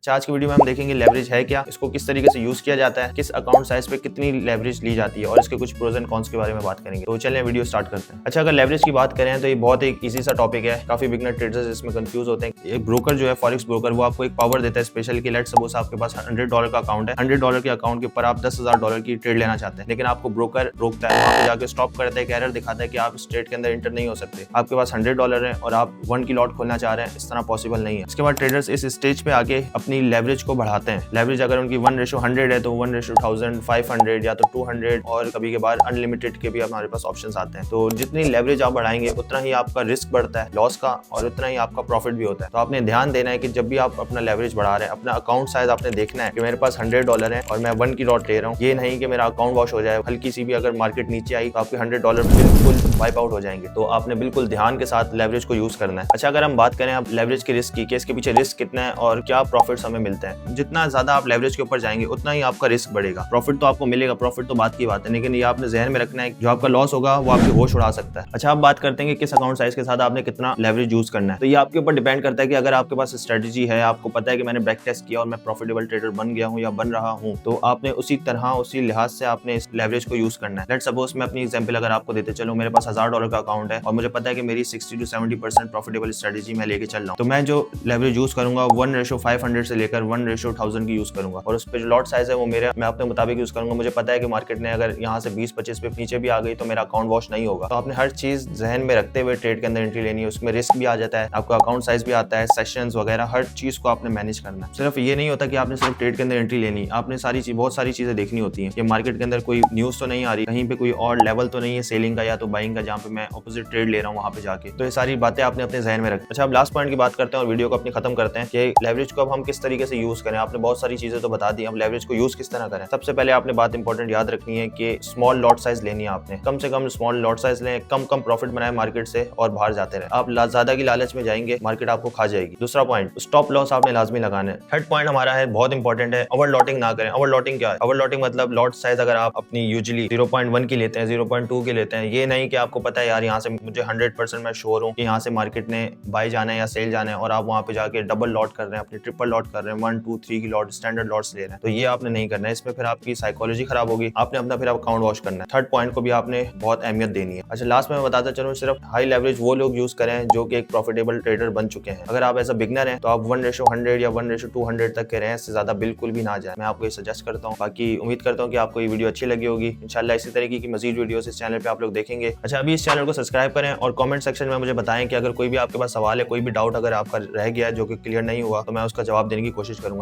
अच्छा, आज की वीडियो में हम देखेंगे लेवरेज है क्या, इसको किस तरीके से यूज किया जाता है, किस अकाउंट साइज पे कितनी लेवरेज ली जाती है और इसके कुछ प्रोज एंड कॉन्स के बारे में बात करेंगे। तो चलिए वीडियो स्टार्ट करते हैं। अच्छा, अगर लेवरेज की बात करें तो ये बहुत एक इजी सा टॉपिक है। काफी बिगनर ट्रेडर्स इसमें कंफ्यूज होते हैं। एक ब्रोकर जो है फॉरेक्स ब्रोकर, वो आपको एक पावर देता है स्पेशल कि लेट्स सपोज आपके पास $100 का अकाउंट है, $100 के अकाउंट के ऊपर आप $10,000 की ट्रेड लेना चाहते हैं, लेकिन आपको ब्रोकर रोकता है, वहां पे जाके स्टॉप करता है, एक एरर दिखाता है कि आप इस ट्रेड के अंदर एंटर नहीं हो सकते। आपके पास $100 है और आप 1 की लॉट खोलना चाह रहे हैं, इस तरह पॉसिबल नहीं है। इसके बाद ट्रेडर्स इस स्टेज पे आके अपनी लेवरेज को बढ़ाते हैं। लेवरेज अगर उनकी 1:100 है तो 1:1000, 500 या तो 200 और कभी के बाद अनलिमिटेड के भी हमारे पास ऑप्शंस आते हैं। तो जितनी लेवरेज आप बढ़ाएंगे उतना ही आपका रिस्क बढ़ता है लॉस का और उतना ही आपका प्रॉफिट भी होता है। तो आपने ध्यान देना है कि जब भी आप अपना लेवरेज बढ़ा रहे हैं, अपना अकाउंट साइज आपने देखना है कि मेरे पास $100 है और मैं 1 की लॉट ले रहा हूँ। ये नहीं कि मेरा अकाउंट वॉश हो जाए, हल्की सी भी अगर मार्केट नीचे आई तो आपके $100 बिल्कुल वाइप आउट हो जाएंगे। तो आपने बिल्कुल ध्यान के साथ लेवरेज को यूज करना है। अच्छा, अगर हम बात करें अब लेवरेज के रिस्क की, इसके पीछे रिस्क कितना है और क्या प्रॉफिट्स हमें मिलते हैं, जितना ज्यादा आप लेवरेज के ऊपर जाएंगे उतना ही आपका रिस्क बढ़ेगा। प्रॉफिट तो आपको मिलेगा, प्रॉफिट तो बात की बात है, लेकिन ये आपने जहन में रखना है जो आपका लॉस होगा वो आपके होश उड़ा सकता है। अच्छा, अब बात करते हैं कि किस अकाउंट साइज के साथ आपने कितना लेवरेज यूज करना है। तो ये आपके ऊपर डिपेंड करता है कि अगर आपके पास स्ट्रेटजी है, आपको पता है कि मैंने बैक टेस्ट किया और मैं प्रॉफिटेबल ट्रेडर बन गया हूँ या बन रहा हूँ, तो आपने उसी तरह उसी लिहाज से आपने इस लेवरेज को यूज करना है। लेट्स सपोज मैं अपनी एग्जांपल अगर आपको देते चलो, मेरे पास $1000 का अकाउंट है और मुझे पता है कि मेरी 60 to 70% प्रॉफिटेबल स्ट्रेटजी मैं लेके चल रहा हूँ, तो मैं जो लेवरेज यूज करूंगा 1:500 से लेकर 1:1000 की यूज करूंगा और उस पे जो लॉट साइज है वो मेरा मैं अपने मुताबिक यूज करूंगा। मुझे पता है कि मार्केट ने अगर यहाँ से 20-25 पे नीचे भी आ गई तो मेरा अकाउंट वॉश नहीं होगा। तो आपने हर चीज जहन में रखते हुए ट्रेड के अंदर एंट्री लेनी है। उसमें रिस्क भी आ जाता है, आपका अकाउंट साइज भी आता है, सेशंस वगैरह, हर चीज को आपने मैनेज करना है। सिर्फ ये नहीं होता कि आपने सिर्फ ट्रेड के अंदर एंट्री लेनी, आपने बहुत सारी चीजें देखनी होती है कि मार्केट के अंदर कोई न्यूज तो नहीं आ रही, कहीं पे कोई और लेवल तो नहीं है सेलिंग का या तो बाइंग का जहाँ पे मैं ऑपोजिट ट्रेड ले रहा हूँ वहाँ पे जाके। तो ये सारी बातें आपने अपने जहन में रखनी। अच्छा, अब लास्ट पॉइंट की बात करते हैं और वीडियो को अपनी खत्म करते हैं कि लेवरेज को अब हम किस तरीके से यूज करें। आपने बहुत सारी चीजें तो बता दी, अब लेवरेज को यूज किस तरह करें। सबसे पहले आपने बात इंपॉर्टेंट याद रखनी है कि स्मॉल लॉट साइज लेनी है। आपने कम से कम स्मॉल लॉट साइज लें, कम प्रॉफिट बनाए मार्केट से और बाहर जाते रहे। आप ज्यादा की लालच में जाएंगे, मार्केट आपको खा जाएगी। दूसरा पॉइंट, स्टॉप लॉस आपने लाजमी लगाना है। थर्ड पॉइंट हमारा है, बहुत इंपॉर्टेंट है, ओवरलॉटिंग ना करें। ओवरलॉटिंग क्या है? ओवरलॉटिंग मतलब लॉट साइज अगर आप अपनी यूजुअली 0.1 की लेते हैं, 0.2 की लेते हैं, ये नहीं कि आपको पता है यार यहाँ से मुझे 100% मैं श्योर हूँ कि यहाँ से मार्केट ने बाय जाना है या सेल जाना है और आप वहाँ पे जाके डबल लॉट कर रहे हैं, अपनी ट्रिपल लॉट कर रहे हैं, 1, 2, 3 की लॉट स्टैंडर्ड लॉट्स ले रहे हैं। तो ये आपने नहीं करना है, इसमें फिर आपकी साइकोलॉजी खराब होगी, आपने अपना फिर अकाउंट वॉश करना है। थर्ड पॉइंट को भी आपने बहुत अहमियत देनी है। अच्छा, लास्ट में मैं बताता चलूँ, सिर्फ हाई लेवरेज वो लोग यूज करें जो कि एक प्रॉफिटेबल ट्रेडर बन चुके हैं। अगर आप ऐसा बिगनर हैं तो आप 1:100 या 1:200 तक के रहें, इससे ज्यादा बिल्कुल भी ना जाए। मैं आपको ये सजेस्ट करता हूँ। बाकी उम्मीद करता हूँ कि आपको ये वीडियो अच्छी लगी होगी। इंशाल्लाह इसी तरीके की मजीद वीडियोस इस चैनल पे आप लोग देखेंगे। अच्छा, अभी इस चैनल को सब्सक्राइब करें और कमेंट सेक्शन में मुझे बताएं कि अगर कोई भी आपके पास सवाल है, कोई भी डाउट अगर आपका रह गया है जो कि क्लियर नहीं हुआ, तो मैं उसका जवाब देने की कोशिश करूंगा।